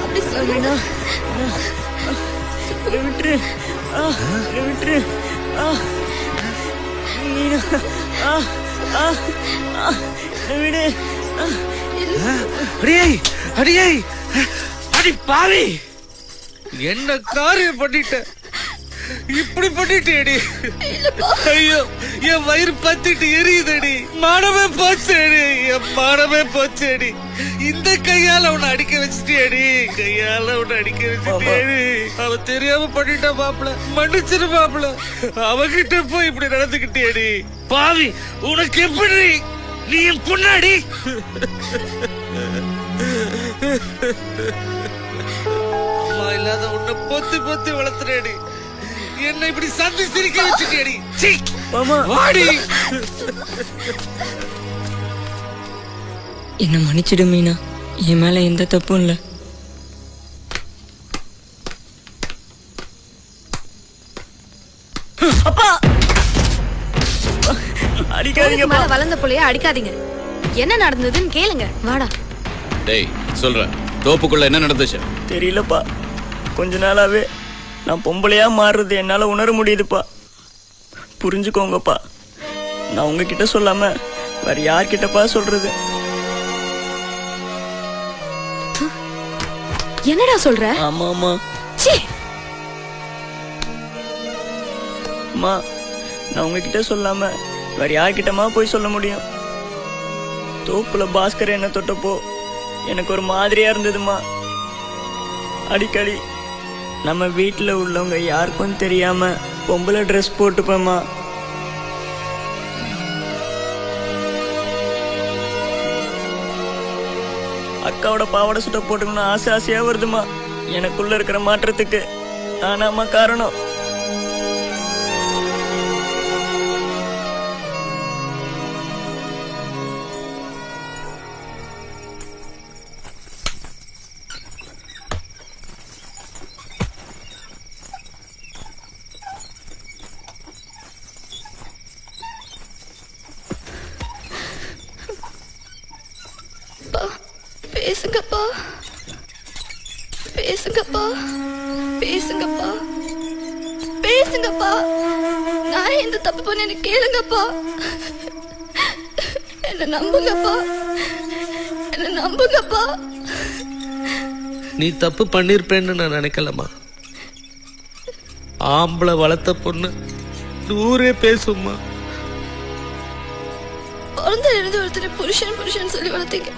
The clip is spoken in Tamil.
அப்படி சொல்லுங்க. விட்டுரு விட்டுரு மீனா விடு. அடியை அடியை அடி பாவி, என்ன காரியம் பண்ணிட்ட, இப்படி பண்ணிட்டேடி. ஐயோ, என் வயிறு பத்திட்டு எரியுதடி, மானமே போச்சேடி, என் மானமே போச்சேடி. இந்த கையால உன்னை அடிக்க வச்சுட்டேடி, கையால உன்னை அடிக்க வச்சுட்டேடி. அவ தெரியாம பண்ணிட்டா மாப்பிள, மன்னிச்சிரு மாப்பிள. அவகிட்ட போய் இப்படி நடந்துக்கிட்டேடி பாவி. உனக்கு எப்படி, நீ என் பொண்ணாடி. அம்மா இல்லாத உன்னை பொத்தி பொத்தி வளர்த்துறேடி, என்ன இப்படி சந்தி சிரிக்க வச்சுட்டேடி. வாடி. என்ன மன்னிச்சிடு மீனா, என் மேல எந்த தப்பும் இல்ல. அப்பா அடிக்காதீங்க. மேல வளர்ந்த புள்ளைய அடிக்காதீங்க. என்ன நடந்ததுன்னு கேளுங்க. வாடா. டேய் சொல்றேன், தோப்புக்குள்ள என்ன நடந்துச்சு? தெரியலப்பா, கொஞ்ச நாளாவே நான் பொம்பளையா மாறுறது என்னால உணர முடியுதுப்பா. புரிஞ்சுக்கோங்கப்பா. நான் உங்ககிட்ட சொல்லாம வேற யார்கிட்டப்பா சொல்றது? என்னடா சொல்ற? ஆமா ஆமா சீ, அம்மா, நான் உங்ககிட்ட சொல்லாம வேற யார்கிட்டமா போய் சொல்ல முடியும்? தோப்புல பாஸ்கர் என்ன தொட்டப்போ எனக்கு ஒரு மாதிரியா இருந்ததுமா. அடிக்கடி நம்ம வீட்டுல உள்ளவங்க யாருக்கும் தெரியாம பொம்பளை ட்ரெஸ் போட்டுப்பேம்மா. அக்காவோட பாவாடை சுட்ட போட்டுக்கணும் ஆசை ஆசையா வருதுமா. எனக்குள்ள இருக்கிற மாற்றத்துக்கு நானாமா காரணம். பேசுங்கப்பா, பேசுங்கப்பா, பேசுங்கப்பா, பேசுங்கப்பா. நான் எந்த தப்பு பண்ணேன்னு கேளுங்கப்பா. என்ன நம்புங்கப்பா, என்ன நம்புங்கப்பா. நீ தப்பு பண்ணிருப்பேன்னு நான் நினைக்கலமா. ஆம்பளை வளர்த்த பொண்ணு ஊரே பேசுமா. பிறந்த இருந்து ஒருத்தர் புருஷன் புருஷன் சொல்லி வளர்த்தீங்க.